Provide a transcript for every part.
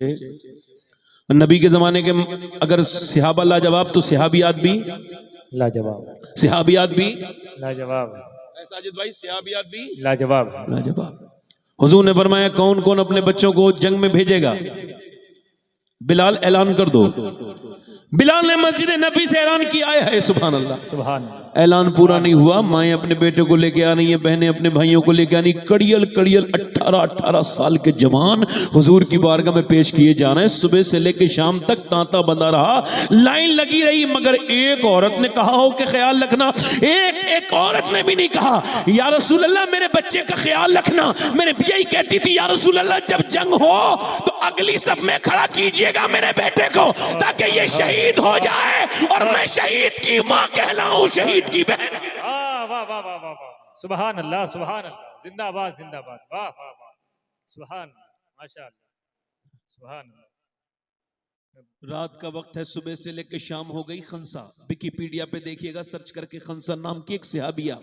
नबी के जमाने के अगर सहाबा लाजवाब तो सहाबियात भी लाजवाब, सहाबियात भी लाजवाब, साजिद भाई सहाबियात भी लाजवाब। लाजवाब। हुजूर ने फरमाया कौन कौन अपने बच्चों को जंग में भेजेगा? बिलाल ऐलान कर दो। बिलाल ने मस्जिद नबी से ऐलान किया है। सुभान अल्लाह, सुभान। ऐलान पूरा नहीं हुआ, माएँ अपने बेटे को लेके आ रही है, बहनें अपने भाइयों को लेके आनी, कड़ियल कड़ियल 18-18 साल के जवान हुजूर की बारगाह में पेश किए जा रहे हैं। सुबह से लेके शाम तक तांता बंधा रहा, लाइन लगी रही, मगर एक औरत ने कहा हो कि ख्याल रखना। एक औरत ने भी नहीं कहा या रसूल अल्लाह मेरे बच्चे का ख्याल रखना। मेरे यही कहती थी या रसूल अल्लाह जब जंग हो तो अगली सब में खड़ा कीजिएगा मेरे बेटे को, ताकि ये शहीद हो जाए और मैं शहीद की माँ कहलाऊं, शहीद की बहन। वाह वाह वाह वाह वाह, सुभान अल्लाह, सुभान अल्लाह, जिंदाबाद जिंदाबाद, वाह वाह वाह, सुभान, माशाअल्लाह, सुभान अल्लाह। रात का वक्त है, सुबह से लेकर शाम हो गई। खंसा विकिपीडिया पे देखिएगा, सर्च करके, खंसा नाम की एक सहाबिया,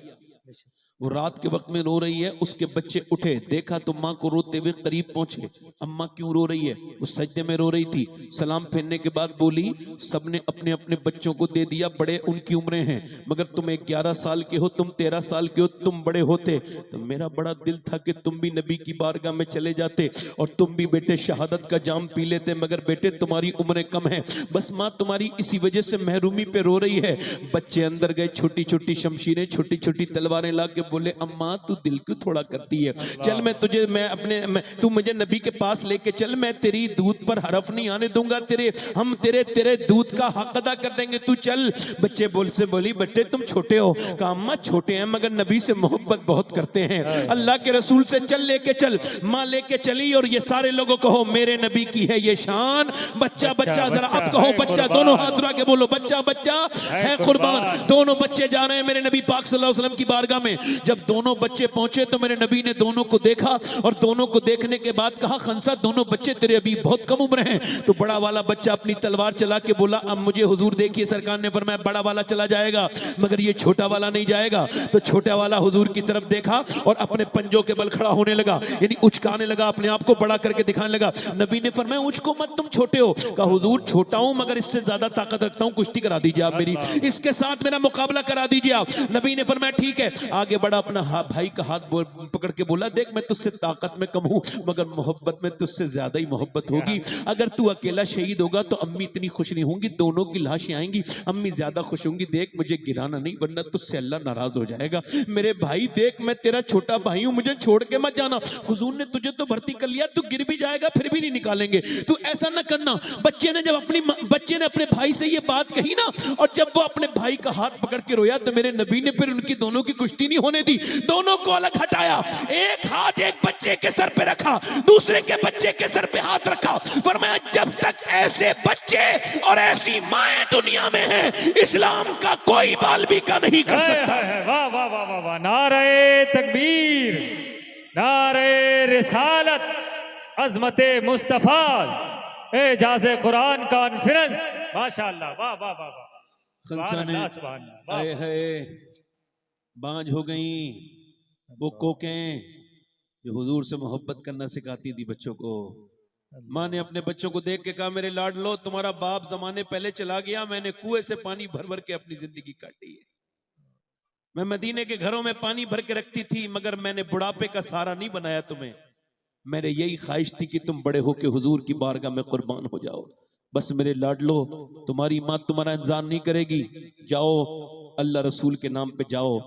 वो रात के वक्त में रो रही है। उसके बच्चे उठे, देखा तो माँ को रोते हुए करीब पहुंचे। अम्मा क्यों रो रही है? वो सजदे में रो रही थी। सलाम फेरने के बाद बोली सबने अपने अपने बच्चों को दे दिया, बड़े उनकी उम्रें हैं, मगर तुम 11 साल के हो, तुम 13 साल के हो, तुम बड़े होते तो मेरा बड़ा दिल था कि तुम भी नबी की बारगाह में चले जाते और तुम भी बेटे शहादत का जाम पी लेते, मगर बेटे तुम्हारी उम्रें कम है, बस माँ तुम्हारी इसी वजह से महरूमी पे रो रही है। बच्चे अंदर गए, छोटी छोटी शमशीरें, छोटी छोटी तलवारें ला के बोले अम्मा तू दिल क्यों थोड़ा करती है, चल मैं तुझे तू मुझे नबी के पास लेके चल, मैं तेरी दूध पर हरफ नहीं आने दूंगा, हम तेरे दूध का हक अदा कर देंगे, तू चल। बच्चे बोली बेटे तुम छोटे हो। कहा अम्मा छोटे हैं मगर नबी से मोहब्बत बहुत करते हैं, अल्लाह के रसूल से चल, लेके चल। माँ लेके चली और ये सारे लोगों कहो मेरे नबी की है ये शान। बच्चा बच्चा, जरा अब कहो बच्चा, दोनों हाथ उठा के बोलो बच्चा बच्चा है कुर्बान। दोनों बच्चे जा रहे हैं मेरे नबी पाक सल्लल्लाहु अलैहि वसल्लम की बारगाह में। जब दोनों बच्चे पहुंचे तो मेरे नबी ने दोनों को देखा और दोनों को देखने के बाद कहा खंसा दोनों बच्चे तेरे अभी बहुत कम उम्र हैं। तो बड़ा वाला बच्चा अपनी तलवार चला के बोला अब मुझे हुजूर देखिए सरकार ने फरमाया बड़ा वाला चला जाएगा मगर ये छोटा वाला नहीं जाएगा। तो छोटा वाला हुजूर की तरफ देखा और अपने पंजों के बल खड़ा होने लगा, यानी उचकाने लगा, अपने आप को बड़ा करके दिखाने लगा। नबी ने फरमाया उचको मत, तुम छोटे हो। कहा हुजूर छोटा हूं मगर इससे ज्यादा ताकत रखता हूं, कुश्ती करा दीजिए आप मेरी, इसके साथ मेरा मुकाबला करा दीजिए आप। नबी ने फरमाया ठीक है। आगे बढ़ा, अपना भाई का हाथ पकड़ के बोला देख मैं तुझसे ताकत में कम हूं मगर मोहब्बत में तुझसे ज्यादा ही मोहब्बत होगी। अगर तू अकेला शहीद होगा तो अम्मी इतनी खुश नहीं होंगी, दोनों की लाशें आएंगी, अम्मी ज्यादा खुश होंगी। देख मुझे गिराना नहीं वरना तुझसे अल्लाह नाराज हो जाएगा। मेरे भाई देख मैं तेरा छोटा भाई हूं, मुझे छोड़ के मत जाना। हुजूर ने तुझे तो भर्ती कर लिया, तू गिर भी जाएगा फिर भी नहीं निकालेंगे, तू ऐसा ना करना। बच्चे ने अपने भाई से ये बात कही ना, और जब वो अपने भाई का हाथ पकड़ के रोया तो मेरे नबी ने फिर उनकी दोनों की कुश्ती नहीं होने दी, दोनों को अलग हटाया। एक हाथ एक बच्चे के सर पे रखा, दूसरे के बच्चे के सर पे हाथ रखा, फरमाया जब तक ऐसे बच्चे और ऐसी माएं दुनिया में हैं इस्लाम का कोई बाल भी का नहीं कर सकता। वाह वाह वाह वाह वाह, नारे तकबीर, नारे रिसालत, अजमते मुस्तफा, एजाज़े कुरान कॉन्फ्रेंस, माशाअल्लाह, वाह वाह वाह वाह। आए है बांझ हो गई वो कोकें जो हुजूर से मोहब्बत करना सिखाती थी बच्चों को। माँ ने अपने बच्चों को देख के कहा मेरे लाड लो तुम्हारा बाप जमाने पहले चला गया, मैंने कुएं से पानी भर भर के अपनी जिंदगी काटी है। मैं मदीने के घरों में पानी भर के रखती थी मगर मैंने बुढ़ापे का सहारा नहीं बनाया तुम्हें। मेरे यही ख्वाहिश थी कि तुम बड़े होके हुजूर की बारगाह में कुर्बान हो जाओ। बस मेरे लाडलो तुम्हारी माँ तुम्हारा इंतजार नहीं करेगी, जाओ अल्लाह रसूल के नाम पे जाओ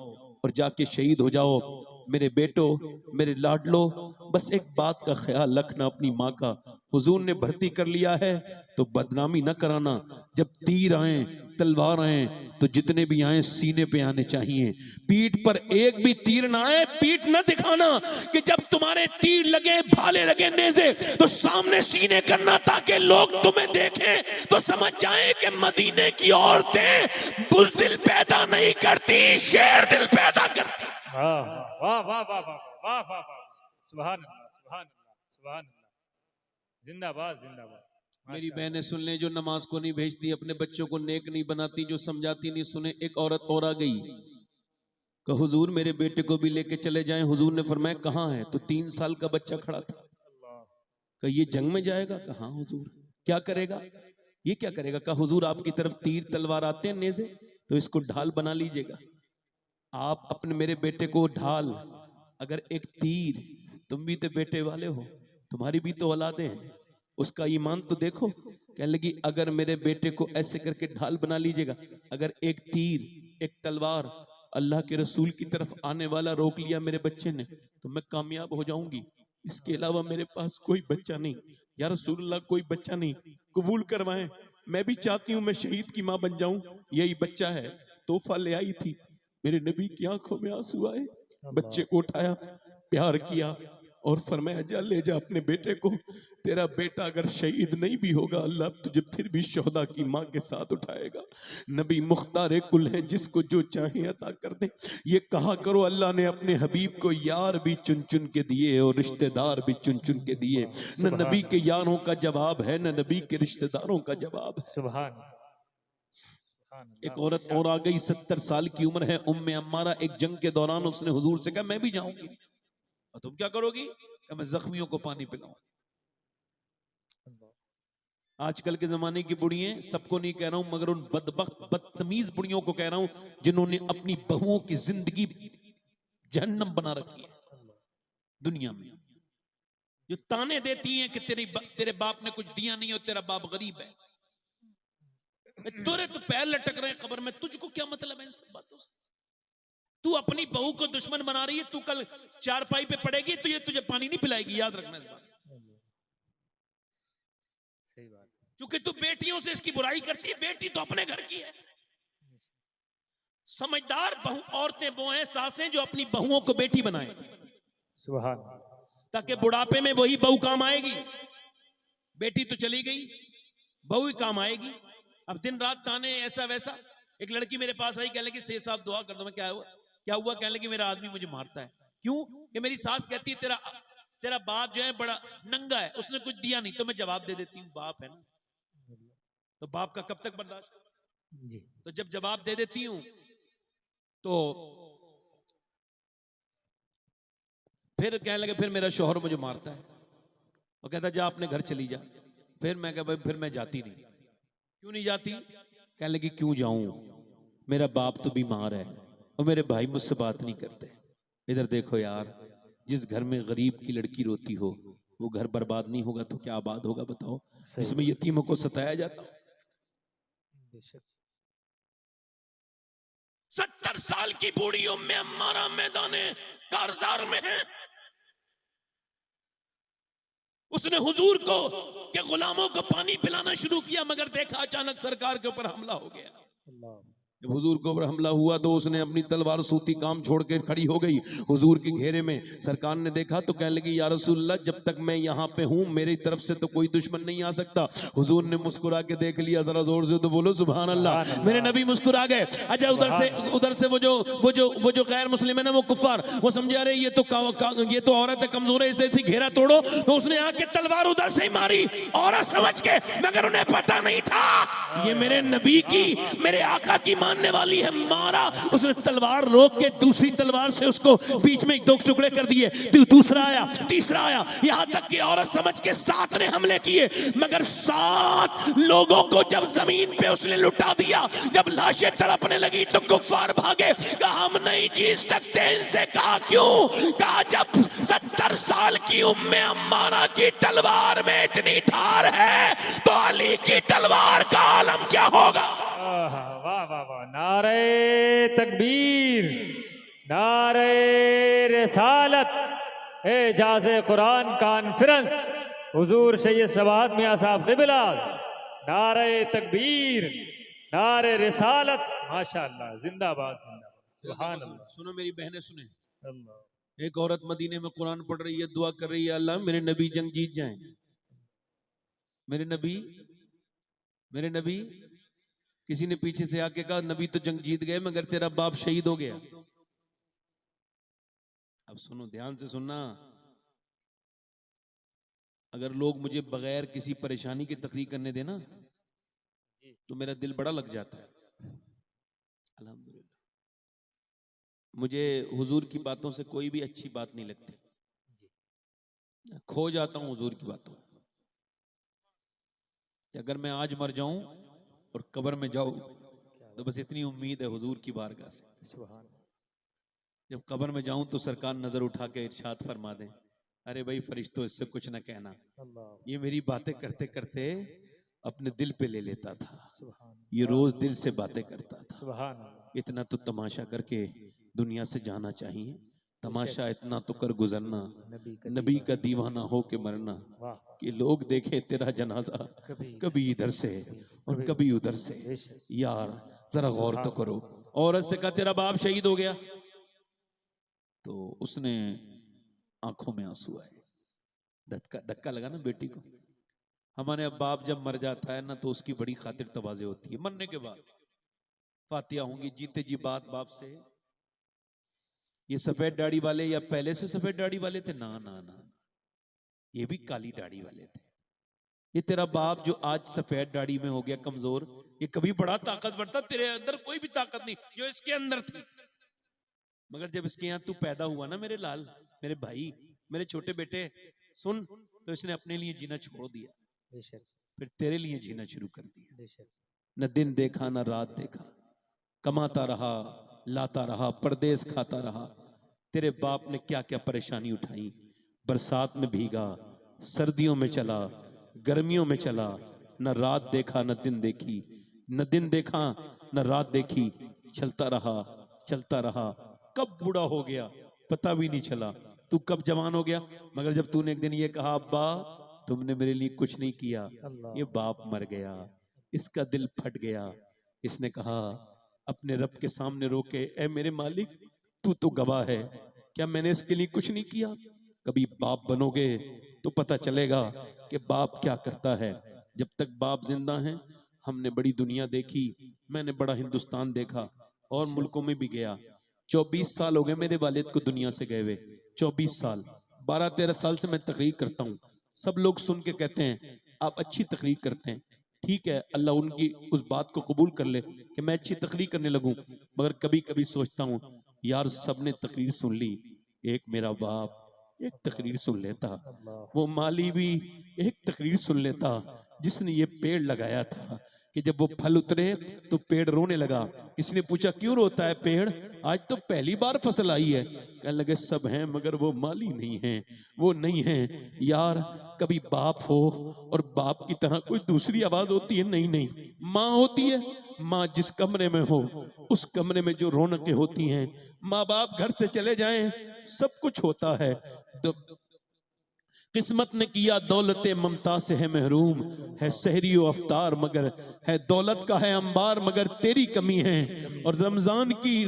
और जाके शहीद हो जाओ। मेरे बेटो मेरे लाडलो बस एक बात का ख्याल रखना अपनी माँ का, हुजूर ने भर्ती कर लिया है तो बदनामी न कराना। जब तीर आए तलवार आए तो जितने भी आए सीने पे आने चाहिए, पीठ पर एक भी तीर ना आए, पीठ न दिखाना कि जब तुम्हारे तीर लगे भाले लगे नेज़े तो सामने सीने करना ताकि लोग तुम्हें देखें तो समझ जाएं कि मदीने की औरतें बुज़दिल पैदा नहीं करती, शेर दिल पैदा करती। वाह वाह वाह वाह वाह वाह वाह, सुभान अल्लाह, सुभान अल्लाह, सुभान अल्लाह, जिंदाबाद जिंदाबाद। मेरी बहनें सुन लें, जो नमाज को नहीं भेजती, अपने बच्चों को नेक नहीं बनाती, जो समझाती नहीं सुने। एक औरत और आ गई, कहा हुजूर मेरे बेटे को भी लेके चले जाएं। हुजूर ने फरमाया कहाँ है? तो 3 साल का बच्चा खड़ा था। कहा ये जंग में जाएगा? कहा हाँ हुजूर। क्या करेगा? ये क्या करेगा? कहा हुजूर आपकी तरफ तीर तलवार आते हैं नेज़े, तो इसको ढाल बना लीजिएगा। आप अपने मेरे बेटे को ढाल, अगर एक तीर, तुम भी तो बेटे वाले हो, तुम्हारी भी तो औलादे हैं, उसका ईमान तो देखो। कहने लगी अगर मेरे बेटे को ऐसे करके ढाल बना लीजिएगा, अगर एक तीर एक तलवार अल्लाह के रसूल की तरफ आने वाला रोक लिया मेरे बच्चे ने, तो मैं कामयाब हो जाऊंगी। इसके अलावा मेरे पास कोई बच्चा नहीं। या रसूलुल्लाह कोई बच्चा नहीं, कबूल करवाएं, मैं भी चाहती हूं मैं शहीद की मां बन जाऊं। यही बच्चा है, तोहफा ले आई थी। मेरे नबी की आंखों में आंसू आए, बच्चे को उठाया, प्यार किया और फरमाया जा ले जा अपने बेटे को, तेरा बेटा अगर शहीद नहीं भी होगा अल्लाह तुझे फिर भी शोहदा की मां के साथ उठाएगा। नबी मुख्तार कुल है, जिसको जो चाहे अता कर दे। ये कहा करो अल्लाह ने अपने हबीब को यार भी चुन चुन के दिए और रिश्तेदार भी चुन चुन के दिए। न नबी के यारों का जवाब है, न नबी के रिश्तेदारों का जवाब है। सुभान। एक औरत और आ गई, 70 साल की उम्र है, उम्मे अम्मारा। एक जंग के दौरान उसने हुजूर से कहा मैं भी जाऊंगी। और तुम क्या करोगी? कि मैं जख्मियों को पानी पिलाऊं। आजकल के जमाने की बुढ़ियां, सबको नहीं कह रहा हूं मगर उन बदबख्त बदतमीज बुढ़ियों को कह रहा हूं जिन्होंने अपनी बहुओं की जिंदगी जहन्नम बना रखी है दुनिया में, जो ताने देती हैं कि तेरे बाप ने कुछ दिया नहीं और तेरा बाप गरीब है। तोरे तो पैर लटक रहे हैं कब्र में, तुझको क्या मतलब है इन सब बातों से? तू अपनी बहू को दुश्मन बना रही है, तू कल चारपाई पे पड़ेगी तो ये तुझे पानी नहीं पिलाएगी, याद रखना इस बात। सही बात। क्योंकि तू बेटियों से इसकी बुराई करती है, बेटी तो अपने घर की है। समझदार बहू औरतें वो हैं, सासें जो अपनी बहुओं को बेटी बनाए, सुभान। ताकि बुढ़ापे में वही बहू काम आएगी। बेटी तो चली गई, बहू ही काम आएगी। अब दिन रात ताने ऐसा वैसा। एक लड़की मेरे पास आई, कह लगी से साहब दुआ कर दो। मैं क्या हुआ? क्या हुआ? कहने लगी मेरा आदमी मुझे मारता है। क्यों? कि मेरी सास कहती है तेरा बाप जो है बड़ा नंगा है, उसने कुछ दिया नहीं। तो मैं जवाब दे देती हूँ बाप है ना, तो बाप का कब तक बर्दाश्त जी। तो जब जवाब दे देती हूँ तो फिर कहने लगे फिर मेरा शौहर मुझे मारता है और कहता जा अपने घर चली जा। फिर मैं कहा भाई फिर मैं जाती नहीं। क्यों नहीं जाती? कहने लगी क्यों जाऊं, मेरा बाप तो बीमार है और मेरे भाई मुझसे बात नहीं करते। इधर देखो यार, जिस घर में गरीब की लड़की रोती हो वो घर बर्बाद नहीं होगा तो क्या आबाद होगा बताओ, जिसमें यतीमों को सताया जाता। 70 साल की बूढ़ी उम्मे अम्मारा मैदाने कारजार में है। उसने हुजूर को के गुलामों को पानी पिलाना शुरू किया, मगर देखा अचानक सरकार के ऊपर हमला हो गया। जब हुजूर के ऊपर हमला हुआ तो उसने अपनी तलवार सूती काम छोड़ के खड़ी हो गई हुजूर के घेरे में। सरकार ने देखा तो कहने लगी या रसूलल्लाह जब तक मैं यहाँ पे हूँ मेरी तरफ से तो कोई दुश्मन नहीं आ सकता। हुजूर ने मुस्कुरा के देख लिया, जरा जोर से तो बोलो सुभान अल्लाह। मेरे नबी मुस्कुरा गए। अच्छा उधर से वो जो गैर मुस्लिम है ना, वो कुफार, वो समझा रहे ये तो औरत है, कमजोर है, इससे घेरा तोड़ो। तो उसने आके तलवार उधर से ही मारी औरत समझ के, मगर उन्हें पता नहीं था ये मेरे नबी की, मेरे आका की मानने वाली है। मारा उसने, तलवार रोक के दूसरी तलवार से उसको बीच में 2 टुकड़े कर दिए। दूसरा आया, तीसरा आया, यहां तक कि औरत समझ के 7 ने हमले किए, मगर 7 लोगों को जब जमीन पे उसने लुटा दिया। जब लाशें तड़पने लगी तो कुफार भागे, कहा हम नहीं जीत सकते इनसे। कहा क्यों? कहा जब 70 साल की उम्मे अम्मारा की तलवार में इतनी धार है तो अली की तलवार का आलम क्या होगा। वाह वाह वाह, नारे तकबीर, नारे रिसालत, एजाज़े कुरान कॉन्फ्रेंस, हुजूर सैयद शबाद मियां साहब क़िबला, नारे तकबीर, नारे रिसालत, माशाअल्लाह, जिंदाबाद जिंदाबाद, सुभान अल्लाह। सुनो मेरी बहनें सुने, अल्लाह। एक औरत मदीने में कुरान पढ़ रही है, दुआ कर रही है अल्लाह मेरे नबी जंग जीत जाएं। मेरे नबी किसी ने पीछे से आके कहा नबी तो जंग जीत गए मगर तेरा बाप शहीद हो गया। अब सुनो, ध्यान से सुनना, अगर लोग मुझे बगैर किसी परेशानी की तकरीर करने देना तो मेरा दिल बड़ा लग जाता है। अल्हम्दुलिल्लाह, मुझे हुजूर की बातों से कोई भी अच्छी बात नहीं लगती, खो जाता हूं हुजूर की बातों। कि अगर मैं आज मर जाऊं और कब्र में जाऊं तो बस इतनी उम्मीद है हुजूर की बारगाह से, सुभान जब कब्र में जाऊं तो सरकार नजर उठा के इरशाद फरमा दें, अरे भाई फरिश्तों इससे कुछ ना कहना, अल्लाह ये मेरी बातें करते करते अपने दिल पे ले लेता था, सुभान ये रोज दिल से बातें करता था। सुभान इतना तो तमाशा करके दुनिया से जाना चाहिए, तमाशा इतना तो कर गुजरना, नबी का दीवाना हो के मरना, वाह कि लोग देखे तेरा जनाजा कभी कभी इधर से और कभी उधर से। बेशक यार जरा गौर तो करो, औरत से कहा तेरा बाप शहीद हो गया, तो उसने आंखों में आंसू आए, धक्का धक्का लगा ना बेटी को। हमारे अब बाप जब मर जाता है ना तो उसकी बड़ी खातिर तवाज़े होती है, मरने के बाद फातिहा होंगी, जीते जी बाप से, ये सफेद दाढ़ी वाले या पहले से सफेद दाढ़ी वाले थे, ना ना ना, ये भी काली दाढ़ी वाले थे। ये तेरा बाप जो आज सफेद दाढ़ी में हो गया कमजोर, ये कभी बड़ा ताकतवर था, तेरे अंदर कोई भी ताकत नहीं जो इसके अंदर थी, मगर जब इसके यहाँ तू पैदा हुआ ना मेरे लाल, मेरे भाई, मेरे छोटे बेटे, सुन, तो इसने अपने लिए जीना छोड़ दिया, बेशक फिर तेरे लिए जीना शुरू कर दिया। बेशक न दिन देखा न रात देखा, कमाता रहा, लाता रहा, परदेश खाता रहा। तेरे बाप ने क्या क्या परेशानी उठाई, बरसात में भीगा, सर्दियों में चला, गर्मियों में चला, न रात देखा न दिन देखी, न दिन देखा न रात देखी, चलता रहा, कब बूढ़ा हो गया पता भी नहीं चला, तू कब जवान हो गया, मगर जब तूने एक दिन ये कहा अब्बा तुमने मेरे लिए कुछ नहीं किया, ये बाप मर गया, इसका दिल फट गया। इसने कहा अपने रब के सामने रोके, ए मेरे मालिक तू तो गवाह है, क्या मैंने इसके लिए कुछ नहीं किया। कभी बाप बनोगे तो पता चलेगा कि बाप क्या करता है। जब तक बाप जिंदा है हमने बड़ी दुनिया देखी, मैंने बड़ा हिंदुस्तान देखा और मुल्कों में भी गया। 24 साल हो गए मेरे वालिद को दुनिया से गए हुए, 24 साल, 12-13 साल से मैं तकरीर करता हूँ। सब लोग सुन के कहते हैं आप अच्छी तकरीर करते हैं, ठीक है, अल्लाह उनकी उस बात को कबूल कर ले कि मैं अच्छी तकरीर करने लगूं, मगर कभी कभी सोचता हूँ यार सबने तकरीर सुन ली, एक मेरा बाप एक तकरीर सुन लेता, वो माली भी एक तकरीर सुन लेता, जिसने ये पेड़ लगाया था कि जब वो फल उतरे तो पेड़ रोने लगा। किसी ने पूछा क्यों रोता है पेड़, आज तो पहली बार फसल आई है। कहने लगे सब हैं मगर वो माली नहीं है, वो नहीं है। यार कभी बाप हो और बाप की तरह कोई दूसरी आवाज होती है, नहीं नहीं, माँ होती है। माँ जिस कमरे में हो उस कमरे में जो रौनकें होती हैं, माँ बाप घर से चले जाएं सब कुछ होता है। किस्मत ने किया दौलत ममता से है महरूम, है सहरी व अफ्तार मगर है दौलत का है अंबार, मगर तेरी कमी है। और रमजान की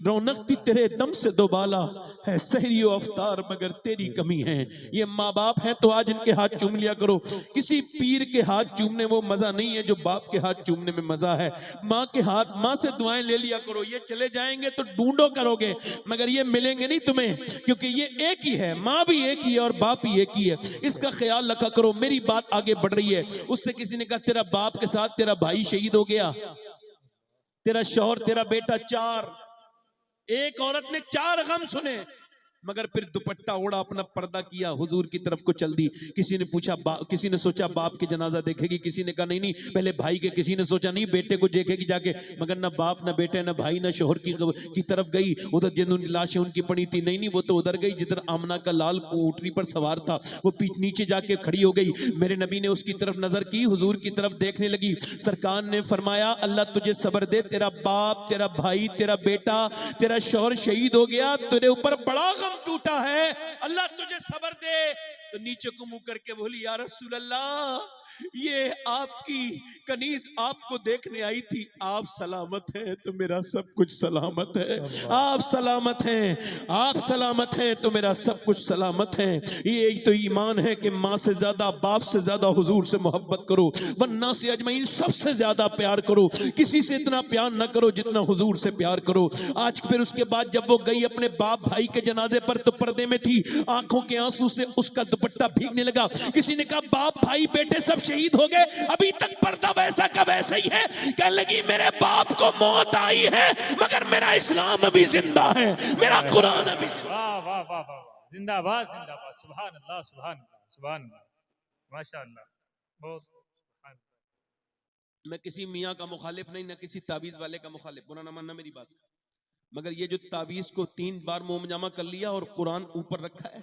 रौनक थी तेरे दम से दोबाला, है सहरी व अफ्तार मगर तेरी कमी है। ये माँ बाप हैं तो आज इनके हाथ चूम लिया करो। किसी पीर के हाथ चूमने वो मजा नहीं है जो बाप के हाथ चूमने में मजा है। माँ के हाथ, माँ से दुआएं ले लिया करो। ये चले जाएंगे तो ढूंढो करोगे मगर ये मिलेंगे नहीं तुम्हें, क्योंकि ये एक ही है, माँ भी एक ही है और बाप ही एक ही है। इसका ख्याल रखा करो। मेरी बात आगे बढ़ रही है। उससे किसी ने कहा तेरा बाप के साथ तेरा भाई शहीद हो गया, तेरा शौहर, तेरा बेटा, चार, एक औरत ने 4 गम सुने, मगर फिर दुपट्टा ओढ़ा, अपना पर्दा किया, हुजूर की तरफ को चल दी। किसी ने पूछा, किसी ने सोचा बाप के जनाजा देखेगी, किसी ने कहा नहीं नहीं पहले भाई के, किसी ने सोचा नहीं बेटे को देखेगी जाके, मगर ना बाप ना बेटे ना भाई ना शोहर की तरफ गई। उधर जिन उनकी लाशें उनकी पड़ी थी, नहीं नहीं वो तो उधर गई जिधर आमना का लाल ऊँटनी पर सवार था, वो नीचे जाके खड़ी हो गई। मेरे नबी ने उसकी तरफ नजर की, हुजूर की तरफ देखने लगी। सरकार ने फरमाया अल्लाह तुझे सब्र दे, तेरा बाप, तेरा भाई, तेरा बेटा, तेरा शौहर शहीद हो गया, तेरे ऊपर बड़ा गम टूटा है, अल्लाह तुझे सब्र दे। तो नीचे को मुंह करके बोली या रसूल अल्लाह, ये आपकी कनीज आपको देखने आई थी, आप सलामत हैं तो मेरा सब कुछ सलामत है। आप सलामत हैं, आप सलामत हैं तो मेरा सब कुछ सलामत है। ये तो ईमान है कि माँ से ज्यादा, बाप से ज्यादा हुजूर से मोहब्बत करो, वन्ना से अजमईन सबसे ज्यादा प्यार करो। किसी से इतना प्यार ना करो जितना हुजूर से प्यार करो। आज फिर उसके बाद जब वो गई अपने बाप भाई के जनाजे पर तो पर्दे में थी, आंखों के आंसू से उसका दुपट्टा भीगने लगा। किसी ने कहा बाप भाई बेटे सब शहीद हो गए, अभी तक पर्दा वैसा का वैसा ही है। कहने लगी मेरे बाप को मौत आई है मगर मेरा इस्लाम अभी जिंदा है, मेरा कुरान अभी जिंदा। वाह वाह वाह वाह, जिंदाबाद जिंदाबाद, सुभान अल्लाह सुभान अल्लाह सुभान अल्लाह, माशाअल्लाह, बहुत मैं किसी मियाँ का मुखालिफ नहीं, ना किसी ताबीज वाले का मुखालिफ, बुरा ना मानना मेरी बात, मगर ये जो ताबीज को 3 बार मोमजामा कर लिया और कुरान ऊपर रखा है,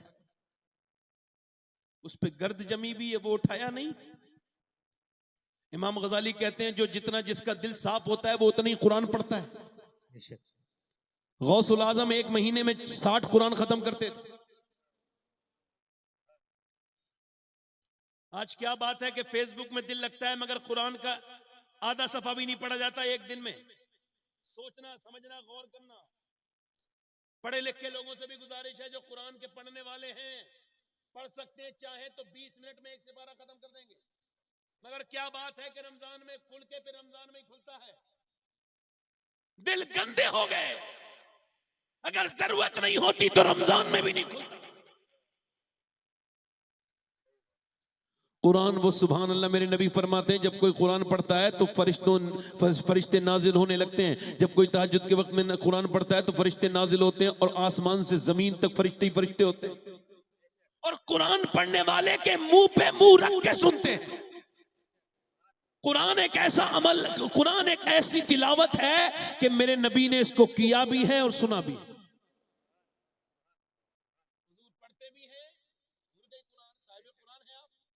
उस पे गर्द जमी भी है, वो उठाया नहीं। इमाम गजाली कहते हैं जो जितना जिसका दिल साफ होता है वो उतना ही कुरान पढ़ता है। गौसुल आजम 1 महीने में 60 कुरान खत्म करते थे। आज क्या बात है कि फेसबुक में दिल लगता है मगर कुरान का आधा सफा भी नहीं पढ़ा जाता एक दिन में। सोचना, समझना, गौर करना। पढ़े लिखे लोगों से भी गुजारिश है, जो कुरान के पढ़ने वाले हैं, पढ़ सकते हैं, चाहे तो 20 मिनट में 1 से 12 खत्म कर देंगे। मगर क्या बात है कि रमजान में खुल के फिर रमजान में ही खुलता है। दिल गंदे हो गए, अगर जरूरत नहीं होती तो रमजान में भी नहीं खुलता। कुरान वो सुभान अल्लाह, मेरे नबी फरमाते हैं जब कोई कुरान पढ़ता है तो फरिश्ते नाजिल होने लगते हैं। जब कोई तहज्जुद के वक्त में कुरान पढ़ता है तो फरिश्ते नाजिल होते हैं और आसमान से जमीन तक फरिश्ते ही फरिश्ते होते हैं और कुरान पढ़ने वाले के मुंह पे मुंह रख के सुनते हैं। कुरान एक ऐसा अमल, कुरान एक ऐसी तिलावत है कि मेरे नबी ने इसको किया भी है और सुना भी है। पढ़ते भी हैं,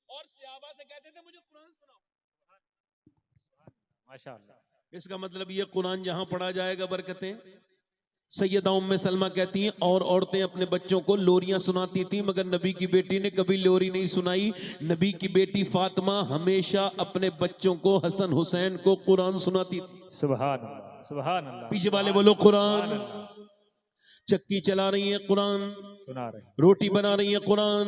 और सहाबा से कहते थे मुझे कुरान सुनाओ। माशाअल्लाह। इसका मतलब ये कुरान जहां पढ़ा जाएगा बरकतें। सैयदा उम्मे सलमा कहती हैं और औरतें अपने बच्चों को लोरियां सुनाती थी मगर नबी की बेटी ने कभी लोरी नहीं सुनाई। नबी की बेटी फातिमा हमेशा अपने बच्चों को, हसन हुसैन को कुरान सुनाती थी। सुभान अल्लाह, सुभान अल्लाह। पीछे वाले बोलो कुरान। चक्की चला रही है कुरान, सुना रहे। रोटी बना रही है कुरान,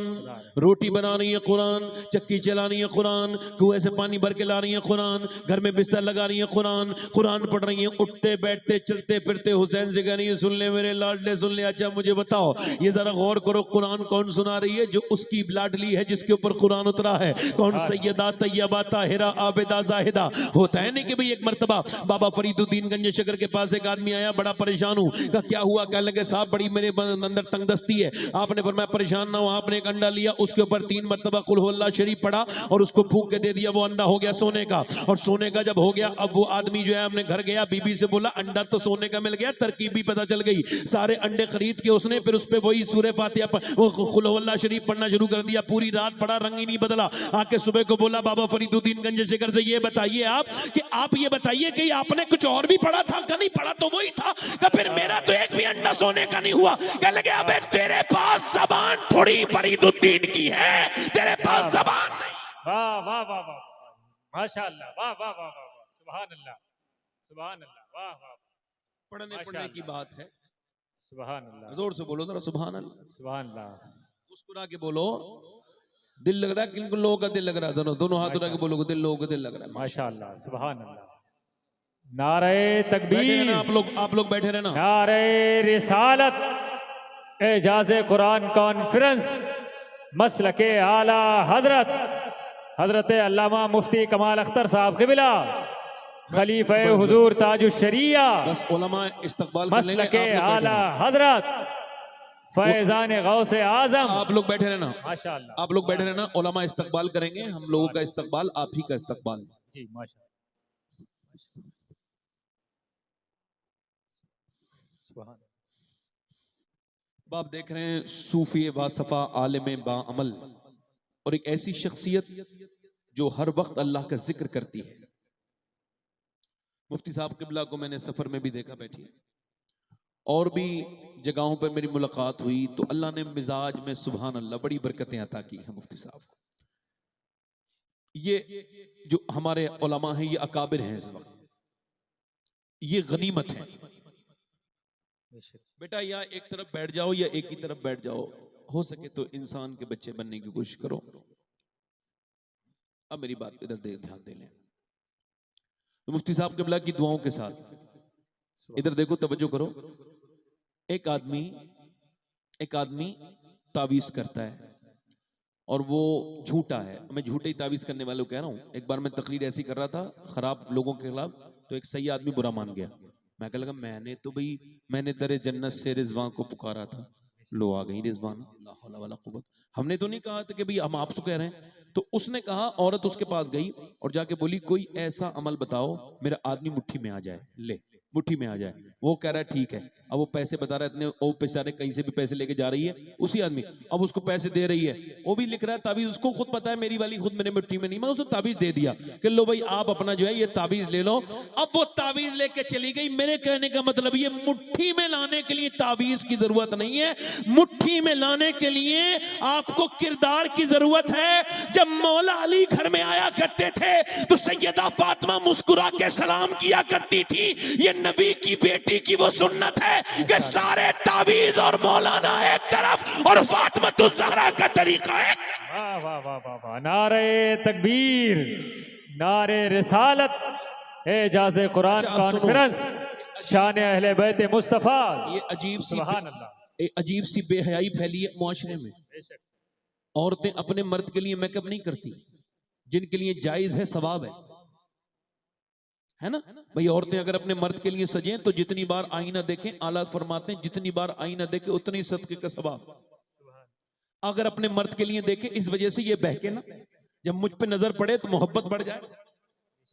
रोटी बना रही है कुरान, चक्की चला रही है कुरान, कुएं से पानी भर के ला रही है कुरान, घर में बिस्तर लगा रही है कुरान, कुरान पढ़ रही है, उठते बैठते चलते फिरते हुसैन से कह रही है सुन ले मेरे लाडले सुन ले। अच्छा मुझे बताओ, ये जरा गौर करो, कुरान कौन सुना रही है? जो उसकी लाडली है, जिसके ऊपर कुरान उतरा है। कौन? सैयदा तैयबा ताहिरा आबिदा जाहिदा। होता है नहीं कि भाई एक मर्तबा बाबा फरीदुद्दीन गंज शकर के पास एक आदमी आया, बड़ा परेशान हूँ, क्या हुआ? कहने लगे साहब बड़ी मेरे अंदर तंगदस्ती है। आपने फरमाया परेशान ना हो। आपने एक अंडा लिया, उसके ऊपर 3 मरतबा कुल हुवल्लाह शरीफ पढ़ा और उसको फूंक के दे दिया। वो अंडा हो गया सोने का। और सोने का जब हो गया, अब वो आदमी जो है अपने घर गया, बीबी से बोला अंडा तो सोने का मिल गया, तरकीब भी पता चल गई। सारे अंडे खरीद के उसने फिर उस पे वही सूरह फातिहा वो कुल हुवल्लाह शरीफ पढ़ना शुरू कर दिया। पूरी रात पढ़ा, रंग ही नहीं बदला। आके सुबह को बोला बाबा फरीदुद्दीन गंज शकर से, ये बताइए आप ये बताइए कि आपने कुछ और भी पढ़ा था? का नहीं पढ़ा तो वही था। फिर मेरा तो एक भी अंडा सोने का नहीं हुआ। कह लगे अबे तेरे पास जबान थोड़ी फरीदुद्दीन की है, तेरे पास जबान नहीं। वाह वाह वाह वाह, माशाअल्लाह, वाह वाह वाह वाह, सुभान अल्लाह, सुभान अल्लाह, वाह वाह। पढ़ने की बात है। सुभान अल्लाह, जोर से बोलो जरा सुभान अल्लाह, सुभान अल्लाह। मुस्कुरा के बोलो। दिल लग रहा है? किन लोगों का दिल लग रहा है? दोनों हाथ उठा के बोलो, दिल लोगों का दिल लग रहा है। माशाअल्लाह, सुभान अल्लाह। नारे तकबीर। आप लोग बैठे रहना। नारे रिसालत, एजाज़े कुरान कॉन्फ्रेंस, मसलके आला हजरत अल्लामा मुफ्ती कमाल अख्तर साहब क़िबला, खलीफे हुजूर ताजुश शरिया, बस उलमा इस्तकबाल मसलके आला हजरत फैजान गौसे आजम। आप लोग बैठे रहना, माशाअल्लाह। आप लोग बैठे रहना। उलमा इस्तकबाल करेंगे, हम लोगों का इस्तकबाल, आप ही का इस्तकबाल। जी माशाअल्लाह। आप देख रहे हैं सूफी वासफा आलिम बाअमल और एक ऐसी शख्सियत जो हर वक्त अल्लाह का जिक्र करती है। मुफ्ती साहब किबला को मैंने सफर में भी देखा बैठी, और भी जगहों पर मेरी मुलाकात हुई, तो अल्लाह ने मिजाज में सुभान अल्लाह बड़ी बरकतें अता की हैं मुफ्ती साहब को। ये जो हमारे उलमा हैं, ये अकाबिर हैं इस वक्त, ये गनीमत है। बेटा या एक तरफ बैठ जाओ या एक ही तरफ बैठ जाओ, हो सके तो इंसान के बच्चे बनने की कोशिश करो। अब मेरी बात इधर ध्यान दे लें। तो मुफ्ती साहब क़िबला की दुआओं के साथ इधर देखो, तवज्जो करो। एक आदमी तावीज करता है और वो झूठा है। मैं झूठे ही तावीज करने वालों कह रहा हूं। एक बार मैं तकरीर ऐसी कर रहा था खराब लोगों के खिलाफ, तो एक सही आदमी बुरा मान गया। मैं कह लगा मैंने दरे जन्नत से रिजवान को पुकारा था, लो आ गई रिजवान, ला हौला वला कुव्वत। हमने तो नहीं कहा था कि भाई हम आपसे कह रहे हैं। तो उसने कहा, औरत उसके पास गई और जाके बोली कोई ऐसा अमल बताओ मेरा आदमी मुट्ठी में आ जाए, ले मुट्ठी में आ जाए। वो कह रहा है ठीक है। अब वो पैसे बता रहा है इतने, वो बेचारे कहीं से भी पैसे लेके जा रही है उसी आदमी, अब उसको पैसे दे रही है। वो भी लिख रहा है ताबीज, उसको खुद पता है मेरी वाली खुद मेरे मुट्ठी में नहीं, मैं उसको ताबीज दे दिया कि लो भाई आप अपना जो है ये ताबीज ले लो। अब वो ताबीज लेके चली गई। मेरे कहने का मतलब ये मुट्ठी में लाने के लिए ताबीज की जरूरत नहीं है, मुट्ठी में लाने के लिए आपको किरदार की जरूरत है। जब मौला अली घर में आया करते थे तो सैयदा फातिमा मुस्कुरा के सलाम किया करती थी। ये नबी की बेटी की वो सुन्नत है कि सारे ताबीज और मौलाना एक तरफ और फातिमा तो ज़हरा का तरीका है। वाह वाह वाह वाह वाह, नारे तकबीर, नारे रिसालत, एजाज कुरान अच्छा, आप सुनो। कॉन्फ्रेंस, शान अहले बैत मुस्तफा। ये अजीब सी सुभान अल्लाह। अजीब सी बेहयाई फैली है मुआशरे में। बेशक। औरतें अपने मर्द के लिए मेकअप नहीं करती, जिनके लिए जायज है, सवाब है ना भाई। औरतें अगर अपने मर्द के लिए सजें तो जितनी बार आईना देखें, आला फरमाते हैं जितनी बार आईना देखें उतनी ही सदके का सवाब। अगर अपने मर्द के लिए देखें इस वजह से ये बहके ना, जब मुझ पे नजर पड़े तो मोहब्बत बढ़ जाए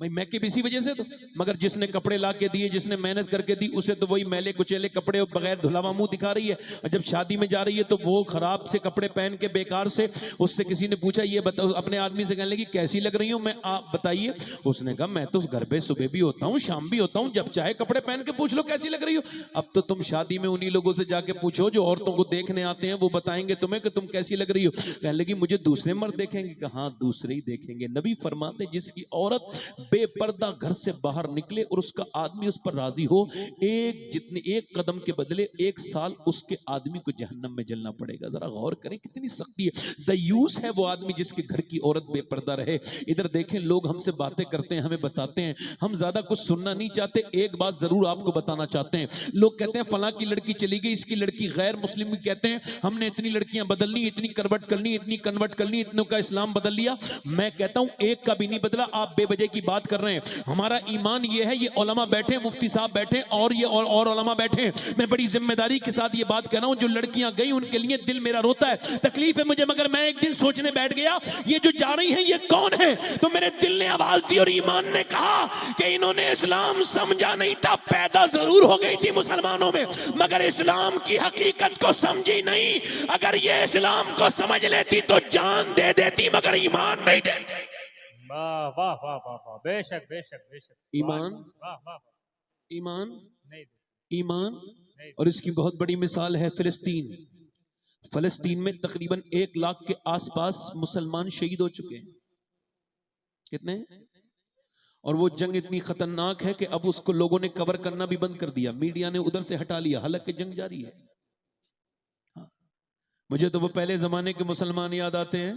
भाई। मैं के भी इसी वजह से तो, मगर जिसने कपड़े ला के दिए, जिसने मेहनत करके दी, उसे तो वही मैले कुचेले कपड़े और बगैर धुलावा मुंह दिखा रही है। और जब शादी में जा रही है तो वो खराब से कपड़े पहन के बेकार से, उससे किसी ने पूछा ये बताओ, अपने आदमी से कहने लगी कैसी लग रही हूं मैं, आप बताइए। उसने कहा मैं तो घर पे सुबह भी होता हूँ शाम भी होता हूँ, जब चाहे कपड़े पहन के पूछ लो कैसी लग रही हो। अब तो तुम शादी में उन्हीं लोगों से जाके पूछो जो औरतों को देखने आते हैं, वो बताएंगे तुम्हें कि तुम कैसी लग रही हो। कहने लगी मुझे दूसरे मर्द देखेंगे, कहाँ दूसरे ही देखेंगे। नबी फरमाते जिसकी औरत बेपर्दा घर से बाहर निकले और उसका आदमी उस पर राजी हो, एक कदम के बदले 1 साल उसके आदमी को जहन्नम में जलना पड़ेगा। जरा गौर करें कितनी सख्ती है। दयूस है वो आदमी जिसके घर की औरत बेपर्दा रहे। इधर देखें लोग हमसे बातें करते हैं, हमें बताते हैं, हम ज्यादा कुछ सुनना नहीं चाहते, एक बात जरूर आपको बताना चाहते हैं। लोग कहते हैं फलां की लड़की चली गई, इसकी लड़की गैर मुस्लिम, कहते हैं हमने इतनी लड़कियां बदलनी, इतनी कन्वर्ट करनी, इतनी कन्वर्ट करनी, इतनों का इस्लाम बदल लिया। मैं कहता हूं एक का भी नहीं बदला, आप बेवजह की बात कर रहे हैं। हमारा ईमान ये है, ये उलमा बैठे, मुफ्ती साहब बैठे और ये और उलमा बैठे, मैं बड़ी जिम्मेदारी के साथ ये बात कह रहा हूं। जो लड़कियां गई उनके लिए दिल मेरा रोता है, तकलीफ है मुझे, मगर मैं एक दिन सोचने बैठ गया ये जो जा रही हैं ये कौन है। तो मेरे दिल ने आवाज दी और ईमान ने कहा कि इन्होंने इस्लाम समझा नहीं था, पैदा जरूर हो गई थी मुसलमानों में मगर इस्लाम की हकीकत को समझी नहीं। अगर ये इस्लाम को समझ लेती तो जान दे देती मगर ईमान नहीं देती। वाह वाह वाह वाह वाह, बेशक बेशक बेशक। ईमान, वाह वाह, ईमान, नहीं ईमान। नहीं। और इसकी बहुत बड़ी मिसाल है फिलिस्तीन। फिलिस्तीन में तकरीबन 1 लाख के आसपास मुसलमान शहीद हो चुके हैं। कितने? और वो जंग इतनी खतरनाक है कि अब उसको लोगों ने कवर करना भी बंद कर दिया, मीडिया ने उधर से हटा लिया, हालांकि जंग जारी है। हाँ। मुझे तो वो पहले जमाने के मुसलमान याद आते हैं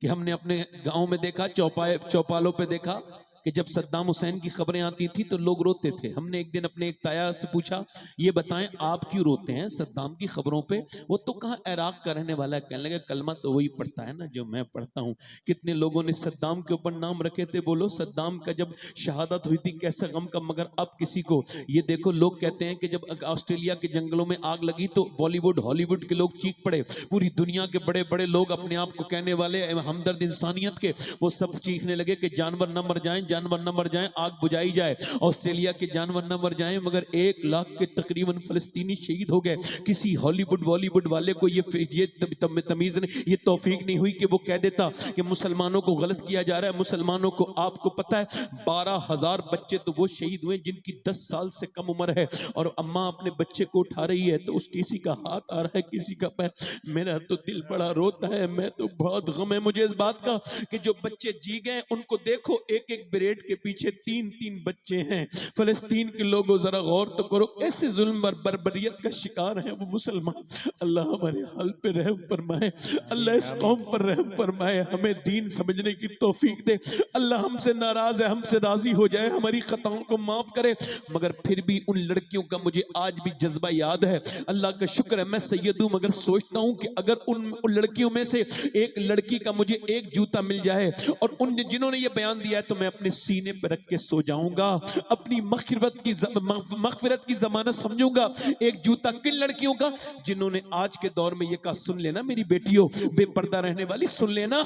कि हमने अपने गांव में देखा, चौपालों पे देखा कि जब सद्दाम हुसैन की खबरें आती थी तो लोग रोते थे। हमने एक दिन अपने एक ताया से पूछा ये बताएं आप क्यों रोते हैं सद्दाम की खबरों पे, वो तो कहाँ इराक का रहने वाला है। कहने लगे कलमा तो वही पढ़ता है ना जो मैं पढ़ता हूँ। कितने लोगों ने सद्दाम के ऊपर नाम रखे थे, बोलो सद्दाम का जब शहादत हुई थी कैसा गम का, मगर अब किसी को ये देखो। लोग कहते हैं कि जब ऑस्ट्रेलिया के जंगलों में आग लगी तो बॉलीवुड हॉलीवुड के लोग चीख पड़े, पूरी दुनिया के बड़े बड़े लोग अपने आप को कहने वाले हमदर्द इंसानियत के, वो सब चीखने लगे कि जानवर न मर जाएं, जानवर न मर जाएं, आग बुझाई जाए, ऑस्ट्रेलिया के जानवर न मर जाएं। मगर 1 लाख के तकरीबन फलस्तीनी शहीद हो गए। किसी हॉलीवुड बॉलीवुड वाले को ये तमीज नहीं, ये तौफीक नहीं हुई कि वो कह देता कि मुसलमानों को गलत किया जा रहा है, मुसलमानों को। आपको पता है 12,000 बच्चे तो वो शहीद हुए जिनकी 10 साल से कम उम्र है, और अम्मा अपने बच्चे को उठा रही है तो उस किसी का हाथ आ रहा है, किसी का पैर। मेरा तो दिल बड़ा रोता है, मैं तो बहुत गम है मुझे इस बात का कि जो बच्चे जी गए उनको देखो, एक एक ब्रेड के पीछे 3-3 बच्चे हैं। फलस्तीन के लोगों जरा गौर तो करो, ऐसे जुल्म और बर्बरियत का शिकार है वो मुसलमान। अल्लाह हमारे हाल पे रहम फरमाए, अल्लाह इस कौम पर रहम फरमाए, हमें दीन समझने की तौफीक दे। अल्लाह हमसे नाराज है, हमसे राजी हो जाए, हमारी खताओं को माफ करे। मगर फिर भी उन लड़कियों का मुझे आज भी जज्बा याद है। अल्लाह का शुक्र है मैं सैयद हूं, मगर सोचता हूं कि अगर उन लड़कियों में से एक लड़की का मुझे एक जूता मिल जाए, और उन जिन्होंने ये बयान दिया है, तो मैं अपनी सीने पे रख के सो जाऊंगा, अपनी मगफिरत की जमानत समझूंगा। एक जूता किन लड़कियों का जिन्होंने आज के दौर में ये कहा, सुन लेना मेरी बेटियों बेपर्दा रहने वाली, सुन लेना,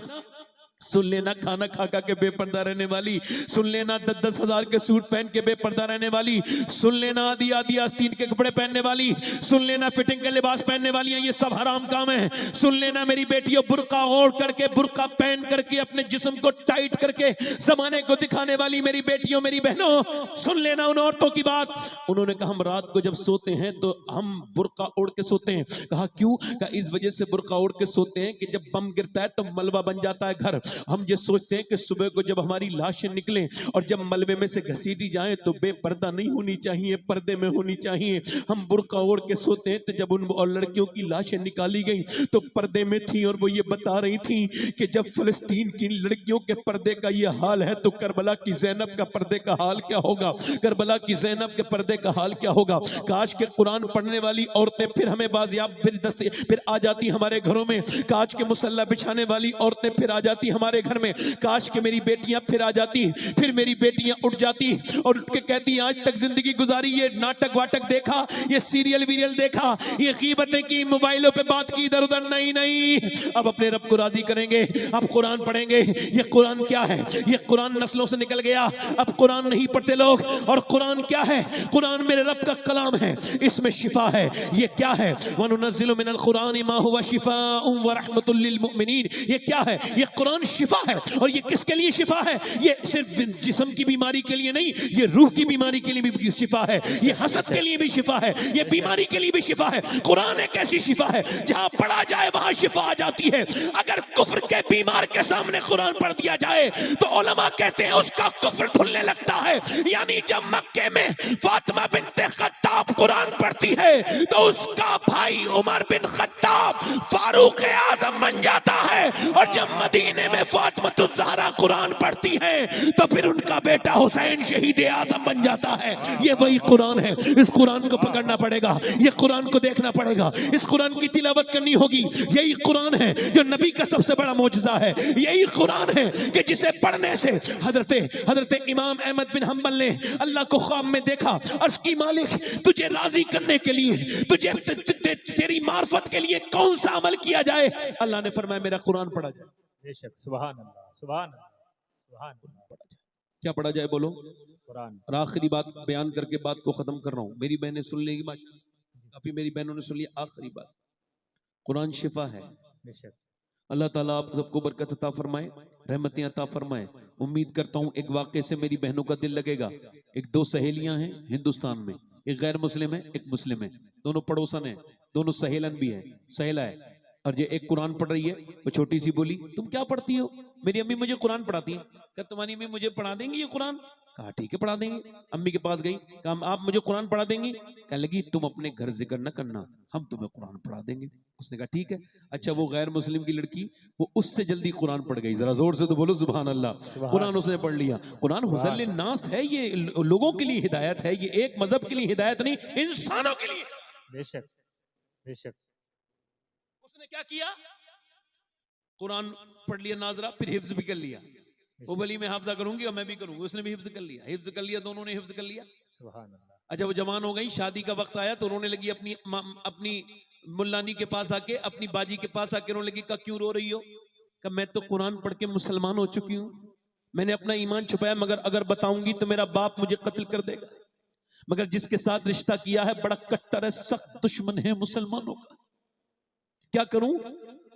सुन लेना, खाना खा खा के बेपर्दा रहने वाली, सुन लेना 10-10 हजार के सूट पहन के बेपर्दा रहने वाली, सुन लेना आधी आधी आस्तीन के कपड़े पहनने वाली, सुन लेना फिटिंग के लिबास पहनने वाली हैं, ये सब हराम काम है। सुन लेना मेरी बेटियों, बुर्का ओढ़ करके, बुर्का पहन करके अपने जिस्म को टाइट करके जमाने को दिखाने वाली मेरी बेटियों, मेरी बहनों, सुन लेना उन औरतों की बात। उन्होंने कहा हम रात को जब सोते हैं तो हम बुर्का ओढ़ के सोते हैं। कहा क्यों? कहा इस वजह से बुर्का ओढ़ के सोते हैं कि जब बम गिरता है तो मलबा बन जाता है घर। हम ये सोचते हैं कि सुबह को जब हमारी लाशें निकलें और जब मलबे में से घसीटी जाएं तो बेपर्दा नहीं होनी चाहिए, पर्दे में होनी चाहिए। हम बुर्का ओढ़ के सोते हैं तो जब उन और लड़कियों की लाशें निकाली गई तो पर्दे में थी और वो ये बता रही थी कि जब फलस्तीन की लड़कियों के पर्दे का ये हाल है तो करबला की ज़ैनब का पर्दे का हाल क्या होगा, करबला की ज़ैनब के पर्दे का हाल क्या होगा। काश के कुरान पढ़ने वाली औरतें फिर हमें बाजियाब फिर आ जाती हमारे घरों में, काश के मुसल्ला बिछाने वाली औरतें फिर आ जाती हमारे घर में, काश के मेरी बेटियां फिर आ जाती, फिर मेरी बेटियां उठ जाती और उठ के कहती आज तक जिंदगी गुजारी, ये नाटक वाटक देखा, ये सीरियल वीरियल देखा, ये गीबतें की, मोबाइलों पे बात की, इधर उधर नहीं नहीं, अब अपने रब को राजी करेंगे, अब कुरान पढ़ेंगे। ये कुरान क्या है? ये कुरान नस्लों से निकल गया, अब कुरान नहीं पढ़ते लोग। और कुरान क्या है? कुरान मेरे रब का कलाम है, इसमें शिफा है। ये क्या है? वनुनज़्ज़िलु मिनल कुरानि मा हुवा शिफाउन व रहमतुल लिल मुमिनीन। ये क्या है? ये कुरान शिफा है। और ये किसके लिए शिफा है? ये सिर्फ जिस्म की बीमारी के लिए नहीं, ये रूह की बीमारी के लिए भी शिफा है, ये हसद के लिए भी शिफा है, ये बीमारी के लिए भी शिफा है। कुरान एक ऐसी शिफा है जहां पढ़ा जाए वहां शिफा आ जाती है। अगर कुफ्र के बीमार के सामने कुरान पढ़ दिया जाए तो उलमा कहते हैं उसका कुफ्र खुलने लगता है। यानी जब मक्के में फातिमा बिन्ते खत्ताब कुरान पढ़ती है तो उसका भाई उमर बिन खत्ताब फारूक आजम बन जाता है, और जब मदीने में फातिमा ज़हरा कुरान पढ़ती है तो फिर उनका बेटा हुसैन शहीद आजम बन जाता है। ये वही कुरान है। इस कुरान को पकड़ना पड़ेगा, ये कुरान को देखना पड़ेगा, इस कुरान की तिलावत करनी होगी। यही कुरान है जो नबी का सबसे बड़ा मौजज़ा है। यही कुरान है कि जिसे पढ़ने से हजरत इमाम अहमद बिन हम्बल ने अल्लाह को ख्वाब में देखा, अर्ज़ की मालिक तुझे राजी करने के लिए, तुझे तेरी मार्फत के लिए कौन सा अमल किया जाए? अल्लाह ने फरमाया मेरा कुरान पढ़ा जाए। बेशक, सुभान अल्लाह, सुभान अल्लाह, सुभान अल्लाह। क्या पढ़ा जाए बोलो? कुरान। और आखिरी बात बयान करके बात को खत्म कर रहा हूं। मेरी बहनें सुन लेगी, काफी मेरी बहनों ने सुन लिया। आखिरी बात, कुरान शिफा है। बेशक। अल्लाह ताला आप सबको बरकत अता फरमाए, रहमतें अता फरमाए। उम्मीद करता हूं एक वाक़े से मेरी बहनों का दिल लगेगा। एक दो सहेलियां हैं हिंदुस्तान में, एक गैर मुस्लिम है, एक मुस्लिम है, दोनों पड़ोसन है, दोनों सहेलन भी है, सहेला है। और ये एक कुरान पढ़ रही है, वो छोटी सी बोली तुम क्या पढ़ती हो? मेरी अम्मी मुझे कुरान पढ़ाती है। क्या तुम्हारी अम्मी मुझे पढ़ा देंगी ये कुरान? कहा ठीक है पढ़ा देंगे। अम्मी के पास गई, कहा आप मुझे कुरान पढ़ा देंगी? कहने लगी तुम अपने घर जिक्र न करना, हम तुम्हें कुरान पढ़ा देंगे। उसने कहा ठीक है। अच्छा, वो गैर मुस्लिम की लड़की वो उससे जल्दी कुरान पढ़ गई। जरा जोर से तो बोलो सुभान अल्लाह। कुरान उसने पढ़ लिया। कुरान हुदल लिन्नास है, ये लोगों के लिए हिदायत है, ये एक मजहब के लिए हिदायत नहीं, इंसानों के लिए। बेशक, बेशक। उसने क्या किया? कुरान पढ़ लिया नाजरा, फिर हिफ्ज भी कर लिया। वो बोली मैं हाफजा करूंगी और मैं भी करूंगी। उसने भी हिफ्ज कर लिया, हिफ्ज कर लिया, दोनों ने हिफ्ज कर लिया। सुभान अल्लाह। अच्छा, वो जवान हो गई, शादी का वक्त आया तो रोने लगी। अपनी मुल्लानी के पास आके, अपनी बाजी के पास आके रोने लगी। कहा क्यों रो रही हो? कहा मैं तो कुरान पढ़ के मुसलमान हो चुकी हूँ, मैंने अपना ईमान छुपाया, मगर अगर बताऊंगी तो मेरा बाप मुझे कत्ल कर देगा। मगर जिसके साथ रिश्ता किया है बड़ा कट्टर है, सख्त दुश्मन है मुसलमानों का, क्या करूं?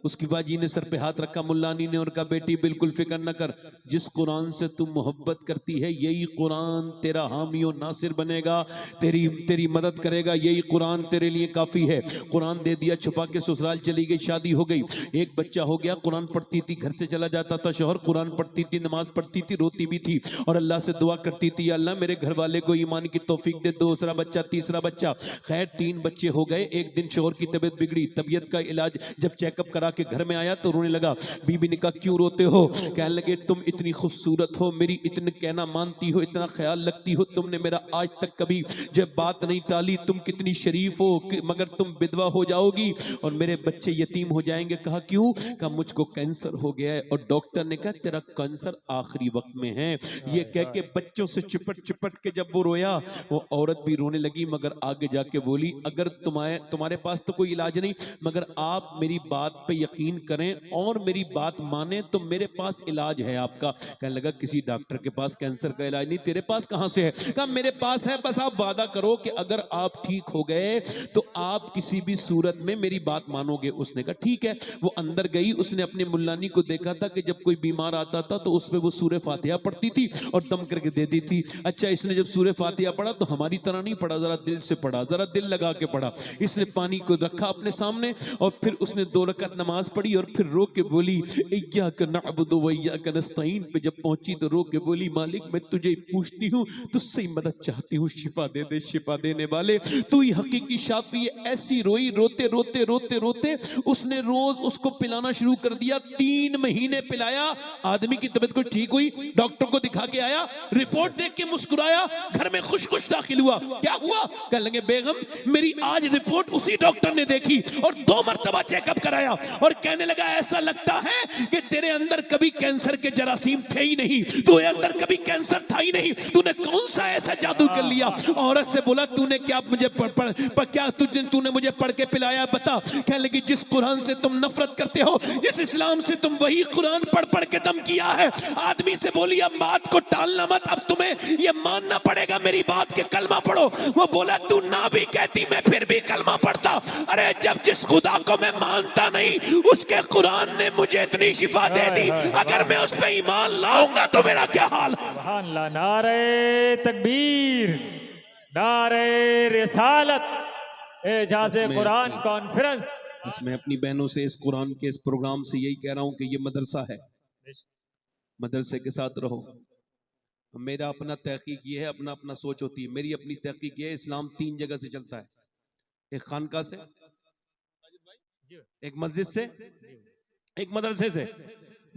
उसकी बाजी ने सर पे हाथ रखा, मुल्लानी ने, और कहा बेटी बिल्कुल फिक्र न कर, जिस कुरान से तू मोहब्बत करती है यही कुरान तेरा हामी और नासिर बनेगा, तेरी मदद करेगा, यही कुरान तेरे लिए काफी है। कुरान दे दिया, छुपा के ससुराल चली गई, शादी हो गई, एक बच्चा हो गया। कुरान पढ़ती थी, घर से चला जाता था शौहर, कुरान पढ़ती थी, नमाज पढ़ती थी, रोती भी थी और अल्लाह से दुआ करती थी, अल्लाह मेरे घर वाले को ईमान की तौफीक दे। दूसरा बच्चा, तीसरा बच्चा, खैर 3 बच्चे हो गए। एक दिन शौहर की तबीयत बिगड़ी, तबीयत का इलाज जब चेकअप करा के घर में आया तो रोने लगा। बीबी ने कहा क्यों रोते हो? कहने लगे तुम इतनी खूबसूरत हो, मेरी इतने कहना मानती हो, इतना ख्याल रखती हो, तुमने मेरा आज तक कभी जब बात नहीं टाली, तुम कितनी शरीफ हो, मगर तुम विधवा हो जाओगी और मेरे बच्चे यतीम हो जाएंगे। कहा क्यों? कहा मुझको कैंसर हो गया है और डॉक्टर ने कहा तेरा कैंसर आखिरी वक्त में है। ये कह के बच्चों से चिपट चिपट के जब वो रोया, वो औरत भी रोने लगी, मगर आगे जाके बोली अगर तुम्हारे पास तो कोई इलाज नहीं, मगर आप मेरी बात पे यकीन करें और मेरी बात माने तो मेरे पास इलाज है आपका। कहने लगा किसी डॉक्टर के पास कैंसर का इलाज नहीं, तेरे पास कहां से है? कहा मेरे पास है, बस आप वादा करो कि अगर आप ठीक हो गए तो आप किसी भी सूरत में मेरी बात मानोगे। उसने कहा ठीक है। वो अंदर गई, उसने अपने मुल्लानी को देखा था कि जब कोई बीमार आता था तो उसमें वो सूरह फातिहा पढ़ती थी और दम करके दे दी थी। अच्छा इसने जब सूरह फातिहा पढ़ा तो हमारी तरह नहीं पढ़ा, जरा दिल से पढ़ा, जरा दिल लगा के पढ़ा। इसने पानी को रखा अपने सामने और फिर उसने 2 रकात नमाज पढ़ी और फिर रो के बोली इय्याका नअबुदु व इय्याका नस्तईन पे जब पहुंची तो रो के बोली मालिक मैं तुझे पूछती हूँ, तुझसे ही मदद चाहती हूँ, शिफा दे दे शिफा देने वाले, तू ही हकीकी शाफी है। ऐसी रोई, रोते रोते रोते रोते उसने रोज उसको पिलाना शुरू कर दिया। 3 महीने पिलाया, आदमी की तबीयत को ठीक हुई, डॉक्टर को दिखा के आया, रिपोर्ट देख के मुस्कुराया, घर में खुश खुश दाखिल हुआ। क्या हुआ? कहने लगे बेगम मेरी आज रिपोर्ट उसी डॉक्टर ने देखी और 2 मरतबा चेकअप कराया और कहने लगा ऐसा लगता है कि तेरे अंदर कभी कैंसर के जरासीम थे ही नहीं, तेरे अंदर कभी कैंसर था ही नहीं, तूने कौन सा ऐसा जादू कर लिया? औरत से बोला तूने क्या मुझे क्या तूने मुझे पढ़ के पिलाया बता। कहने लगी जिस कुरान से तुम नफरत करते हो, जिस इस्लाम से तुम वही कुरान पढ़ पढ़ के दम किया है। आदमी से बोली अब बात को टालना मत, अब तुम्हें ये मानना पड़ेगा मेरी बात के कलमा पढ़ो। वो बोला तू ना भी कहती मैं फिर भी कलमा पढ़ता। अरे जब जिस खुदा को मैं मानता नहीं उसके कुरान ने मुझे इतनी शिफा दे दी, अगर मैं उस पर ईमान लाऊंगा तो मेरा क्या हाल? सुभान अल्लाह। नारे तकबीर, नारे रिसालत, एजाज़े कुरान कॉन्फ्रेंस। इसमें अपनी बहनों से इस कुरान के इस प्रोग्राम से यही कह रहा हूं कि ये मदरसा है, मदरसे के साथ रहो। मेरा अपना तहकीक ये है, अपना अपना सोच होती है। मेरी अपनी तहकीक ये है, इस्लाम 3 जगह से चलता है, एक खानका से, एक मस्जिद से, एक मदरसे से।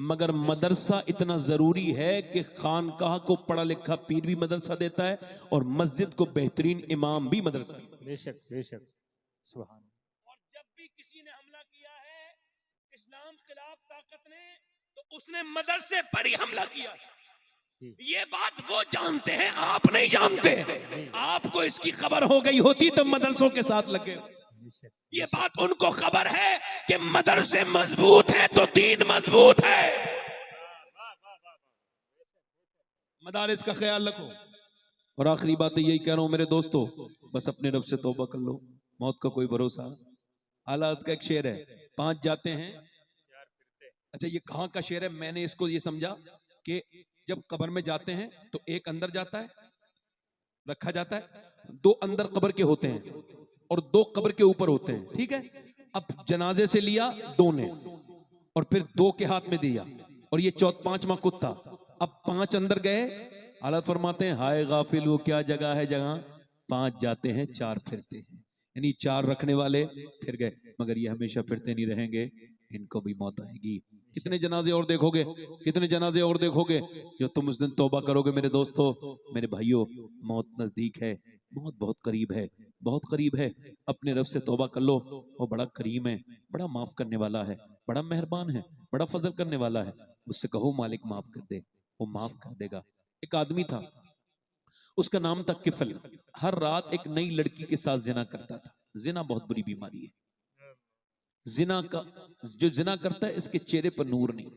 मगर मदरसा इतना जरूरी है कि खानकाह को पढ़ा लिखा पीर भी मदरसा देता है और मस्जिद को बेहतरीन इमाम भी मदरसा। बेशक बेशक। सुभान। और जब भी किसी ने हमला किया है इस्लाम खिलाफ ताकत ने, तो उसने मदरसे पर ही हमला किया। ये बात वो जानते हैं, आप नहीं जानते। आपको इसकी खबर हो गई होती तो मदरसों के साथ लगे। ये बात उनको खबर है कि मदरसे मजबूत है तो दीन मजबूत है। मदारिस का ख्याल रखो। और आखिरी बात यही कह रहा हूं मेरे दोस्तों, बस अपने रब से तौबा कर लो, मौत का कोई भरोसा। हालात का एक शेर है, 5 जाते हैं। अच्छा ये कहाँ का शेर है? मैंने इसको ये समझा कि जब कब्र में जाते हैं तो एक अंदर जाता है, रखा जाता है, 2 अंदर कब्र के होते हैं और 2 कब्र के ऊपर होते हैं, ठीक है। अब जनाजे से लिया 2 ने और फिर 2 के हाथ में दिया और ये 5वां कुत्ता। अब 5 अंदर गए, हालत फरमाते हैं हाय गाफिल वो क्या जगह है जगह 5 जाते हैं 4 फिरते हैं, यानी 4 रखने वाले फिर गए, मगर ये हमेशा फिरते नहीं रहेंगे, इनको भी मौत आएगी। कितने जनाजे और देखोगे, कितने जनाजे और देखोगे? जो तुम उस दिन तौबा करोगे मेरे दोस्तों, मेरे भाइयों, मौत नजदीक है, मौत बहुत करीब है, बहुत करीब है। अपने रब से तौबा कर लो, वो बड़ा करीम है, बड़ा माफ करने वाला है, बड़ा मेहरबान है, बड़ा फजल करने वाला है। उससे कहो मालिक माफ कर दे, वो माफ कर देगा। एक आदमी था, उसका नाम था किफल। हर रात एक नई लड़की के साथ जिना करता था। जिना बहुत बुरी बीमारी है। जिना का जो जिना करता है इसके चेहरे पर नूर नहीं।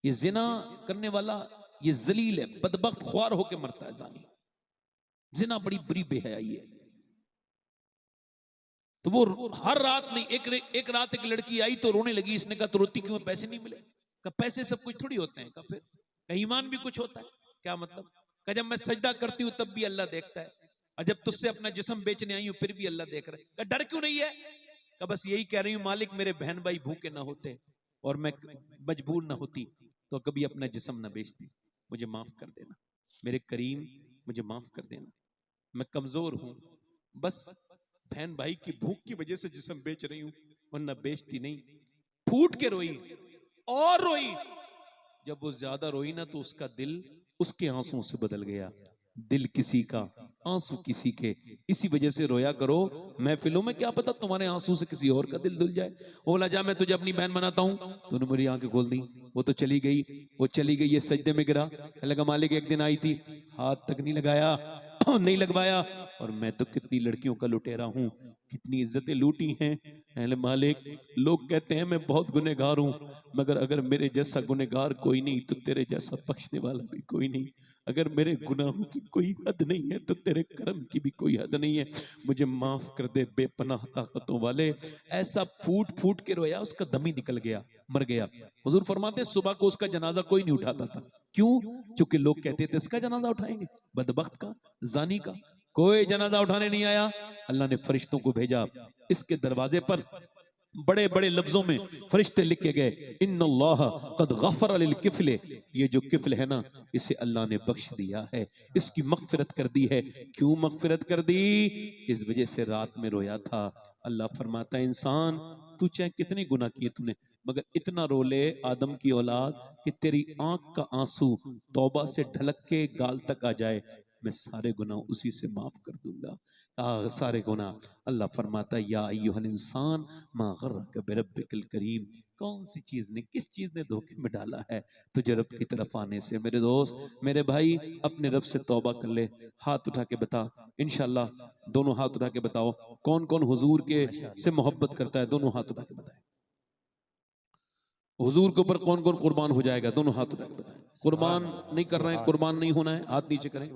ये जिना करने वाला ये जलील है, बदबख्त ख्वार होके मरता है जानी। जिना बड़ी बुरी बेहयाई है। तो वो हर रात नहीं, एक रात एक लड़की आई तो रोने लगी। इसने कहा तो रोती क्यों? पैसे नहीं मिले। कहा पैसे सब कुछ थोड़ी होते हैं। कहा फिर ईमान भी कुछ होता है। क्या मतलब? कहा जब मैं सजदा करती हूँ तब भी अल्लाह देखता है, और जब तुझसे अपना जिस्म बेचने आई हूँ फिर भी अल्लाह देख रहा है। कहा डर क्यों नहीं है? कहा बस यही कह रही हूँ मालिक मेरे बहन भाई भूखे ना होते और मैं मजबूर ना होती तो कभी अपना जिस्म ना बेचती। मुझे माफ कर देना मेरे करीम, मुझे माफ कर देना, मैं कमजोर हूं, बस बहन भाई की भूख की वजह से जिस्म बेच रही हूं, वरना बेइज्जती नहीं। फूट के रोई और रोई। जब वो ज्यादा रोई ना तो उसका दिल उसके आंसुओं से बदल गया। दिल किसी का, आंसू किसी के। इसी वजह से रोया करो महफिलों में, क्या पता तुम्हारे आंसू से किसी और का दिल धुल जाए। वो बोला जा मैं तुझे अपनी बहन बनाता हूं, तूने मेरी आंखें खोल दी। वो तो चली गई, वो चली गई, ये सजदे में गिरा। कहने लगा मालिक एक दिन आई थी, हाथ तक नहीं लगाया, नहीं लगवाया, और मैं तो कितनी लड़कियों का लुटेरा हूं, कितनी इज्जतें लूटी हैं। अहले मालिक लोग कहते हैं मैं बहुत गुनहगार हूं, मगर अगर मेरे जैसा गुनहगार कोई नहीं तो तेरे जैसा बख्शने वाला भी कोई नहीं। अगर मेरे गुनाहों की कोई हद नहीं है तो तेरे करम की भी कोई हद नहीं है। मुझे माफ कर दे बेपनाह ताकतों वाले। ऐसा फूट फूट के रोया, उसका दम ही निकल गया, मर गया। हुजूर फरमाते सुबह को उसका जनाजा कोई नहीं उठाता था। क्यों? क्योंकि लोग कहते थे इसका जनाजा उठाएंगे, बदबख्त का, जानी का। कोई जनाजा उठाने नहीं आया। अल्लाह ने फरिश्तों को भेजा, इसके दरवाजे पर बड़े बड़े लफ्जों में फरिश्ते लिख के गए, इन्नल्लाह कद गफर लिल किफले, ये जो किफल है ना इसे अल्लाह ने बख्श दिया है, इसकी मगफिरत कर दी है। क्यों मगफिरत कर दी? इस वजह से रात में रोया था। अल्लाह फरमाता है इंसान तू चाहे कितने गुनाह किए तूने, मगर इतना रो ले आदम की औलाद कि तेरी आंख का आंसू तौबा से ढलक के गाल तक आ जाए, मैं सारे गुनाह उसी से माफ कर दूंगा। सारे गुनाह। अल्लाह फरमाता या अय्युहल इंसान मा गर्रक बिरब्बिकल करीम, कौन सी चीज ने, किस चीज ने धोखे में डाला है तुझे रब की तरफ आने से। मेरे दोस्त मेरे भाई अपने रब से तौबा कर ले। हाथ उठा के बता, इंशाल्लाह दोनों हाथ उठा के बताओ कौन कौन हुजूर के से मोहब्बत करता है। दोनों हाथ उठा के बताएं। हुजूर के ऊपर कौन कौन कुर्बान हो जाएगा? दोनों हाथ उठा के बताएं। कुर्बान नहीं कर रहे हैं, कुर्बान नहीं होना है, हाथ नीचे करें।